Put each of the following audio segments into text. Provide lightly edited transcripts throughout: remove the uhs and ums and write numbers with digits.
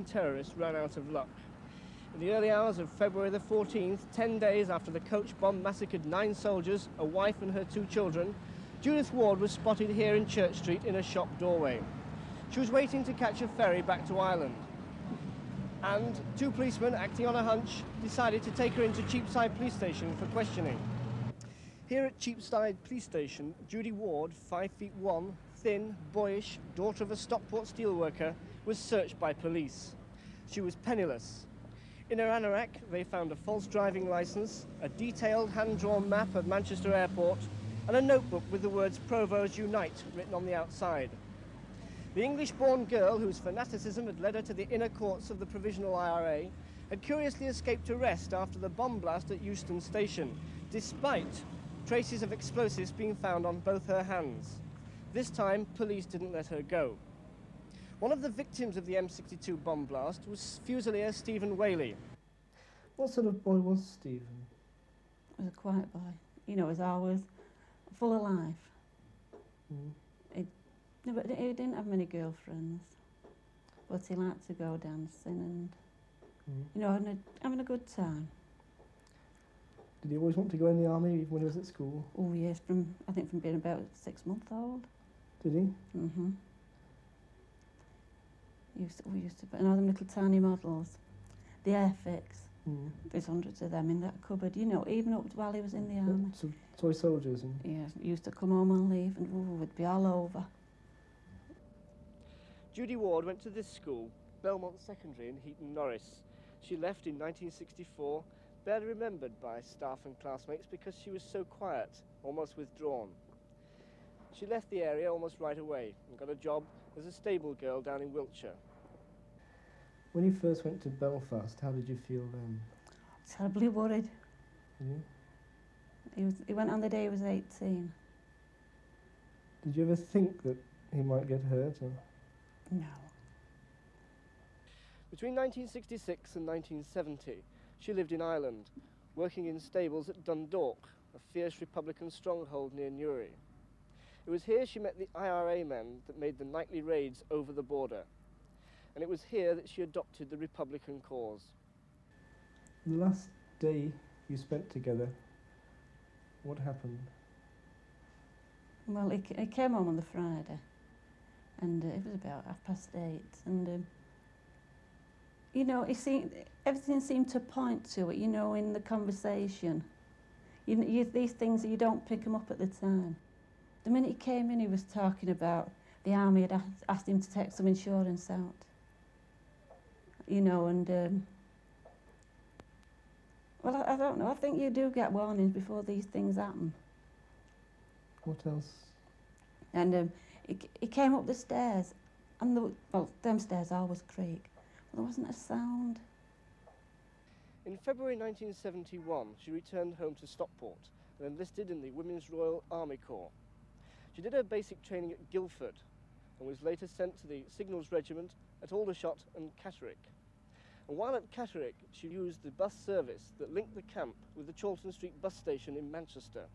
terrorists ran out of luck. In the early hours of February the 14th, 10 days after the coach bomb massacred 9 soldiers, a wife and her 2 children, Judith Ward was spotted here in Church Street in a shop doorway. She was waiting to catch a ferry back to Ireland. And 2 policemen, acting on a hunch, decided to take her into Cheapside Police Station for questioning. Here at Cheapside Police Station, Judy Ward, 5'1", thin, boyish, daughter of a Stockport steelworker, was searched by police. She was penniless. In her anorak, they found a false driving licence, a detailed hand-drawn map of Manchester Airport, and a notebook with the words "Provos Unite" written on the outside. The English-born girl, whose fanaticism had led her to the inner courts of the Provisional IRA, had curiously escaped arrest after the bomb blast at Euston Station, despite traces of explosives being found on both her hands. This time, police didn't let her go. One of the victims of the M62 bomb blast was Fusilier Stephen Whaley. What sort of boy was Stephen? He was a quiet boy. You know, he was always full of life. Mm. He didn't have many girlfriends, but he liked to go dancing and, you know, having a good time. Did he always want to go in the army, even when he was at school? Oh yes, I think from being about 6 months old. Did he? Mm-hmm. We used to put them little tiny models, the Airfix. There's hundreds of them in that cupboard, you know, even up while he was in the army. So toy soldiers? And yeah, he used to come home on leave and we'd be all over. Judy Ward went to this school, Belmont Secondary in Heaton Norris. She left in 1964, barely remembered by staff and classmates because she was so quiet, almost withdrawn. She left the area almost right away and got a job as a stable girl down in Wiltshire. When you first went to Belfast, how did you feel then? Terribly worried. Yeah. He went on the day he was 18. Did you ever think that he might get hurt? Or? No. Between 1966 and 1970, she lived in Ireland, working in stables at Dundalk, a fierce Republican stronghold near Newry. It was here she met the IRA men that made the nightly raids over the border. And it was here that she adopted the Republican cause. The last day you spent together, what happened? Well, he came home on the Friday, and it was about 8:30, and you know, everything seemed to point to it, you know, in the conversation. These things, you don't pick them up at the time. The minute he came in, he was talking about the army had asked him to take some insurance out. You know, and well, I don't know. I think you do get warnings before these things happen. What else? And he came up the stairs, and them stairs always creak, but there wasn't a sound. In February 1971, she returned home to Stockport and enlisted in the Women's Royal Army Corps. She did her basic training at Guildford and was later sent to the Signals Regiment at Aldershot and Catterick. And while at Catterick, she used the bus service that linked the camp with the Chorlton Street bus station in Manchester,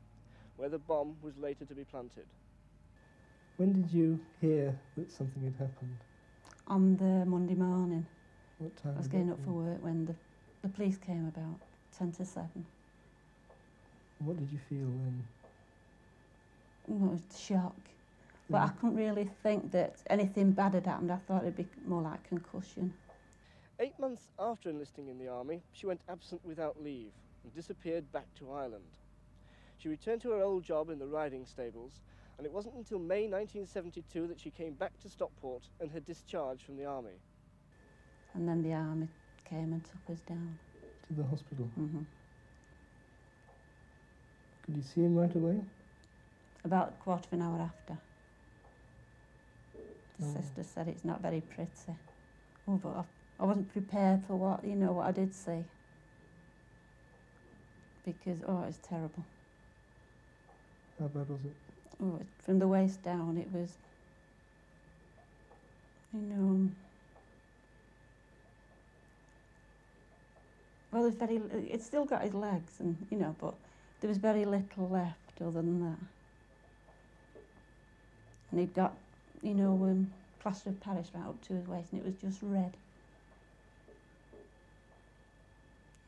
where the bomb was later to be planted. When did you hear that something had happened? On the Monday morning. What time? I was getting up for work when the police came about 7:10. What did you feel then? Well, it was shock. But I couldn't really think that anything bad had happened. I thought it'd be more like concussion. 8 months after enlisting in the army, she went absent without leave and disappeared back to Ireland. She returned to her old job in the riding stables, and it wasn't until May 1972 that she came back to Stockport and had discharged from the army. And then the army came and took us down. To the hospital? Mm-hmm. Could you see him right away? About a quarter of an hour after. The sister said it's not very pretty. Oh, but I wasn't prepared for what I did see. Because, oh, it was terrible. How bad was it? Oh, from the waist down, it was, well, it's still got his legs, and, but there was very little left other than that. And he'd got, plaster of Paris right up to his waist, and it was just red.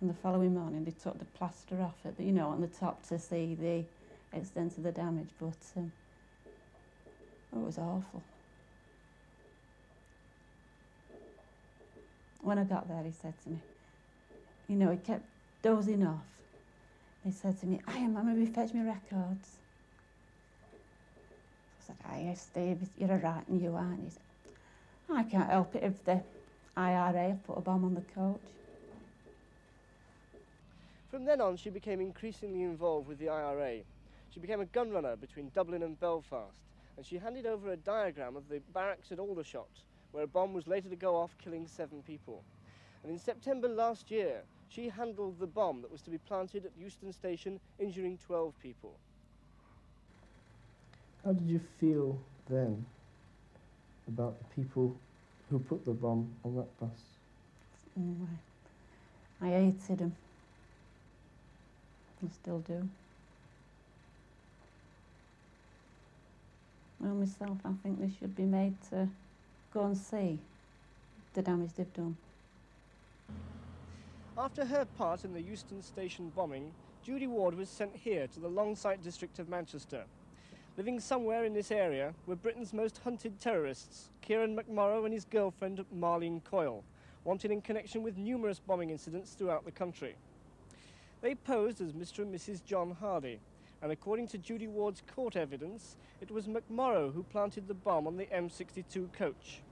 And the following morning they took the plaster off it, you know, on the top to see the extent of the damage, but it was awful. When I got there, he said to me, you know, he kept dozing off. He said to me, "Hiya, Mum, will you fetch me records?" I said, "Hiya, Steve, you're a right and you aren't." He said, "I can't help it if the IRA have put a bomb on the coach." From then on, she became increasingly involved with the IRA. She became a gun runner between Dublin and Belfast, and she handed over a diagram of the barracks at Aldershot, where a bomb was later to go off, killing 7 people. And in September last year, she handled the bomb that was to be planted at Euston Station, injuring 12 people. How did you feel then about the people who put the bomb on that bus? I hated him. I still do. Well, myself, I think they should be made to go and see the damage they've done. After her part in the Euston Station bombing, Judy Ward was sent here to the Longsight district of Manchester. Living somewhere in this area were Britain's most hunted terrorists, Kieran McMorrow and his girlfriend Marlene Coyle, wanted in connection with numerous bombing incidents throughout the country. They posed as Mr. and Mrs. John Hardy, and according to Judy Ward's court evidence, it was McMorrow who planted the bomb on the M62 coach.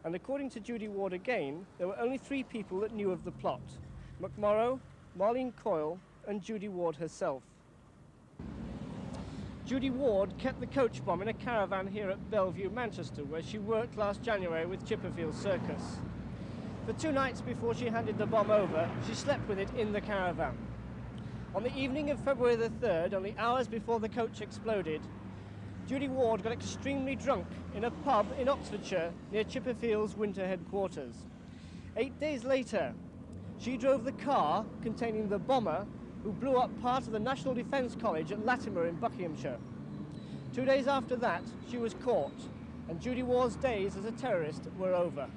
And according to Judy Ward again, there were only 3 people that knew of the plot: McMorrow, Marlene Coyle, and Judy Ward herself. Judy Ward kept the coach bomb in a caravan here at Bellevue, Manchester, where she worked last January with Chipperfield Circus. For 2 nights before she handed the bomb over, she slept with it in the caravan. On the evening of February the 3rd, only hours before the coach exploded, Judy Ward got extremely drunk in a pub in Oxfordshire near Chipperfield's winter headquarters. 8 days later, she drove the car containing the bomber who blew up part of the National Defence College at Latimer in Buckinghamshire. 2 days after that, she was caught, and Judy Ward's days as a terrorist were over.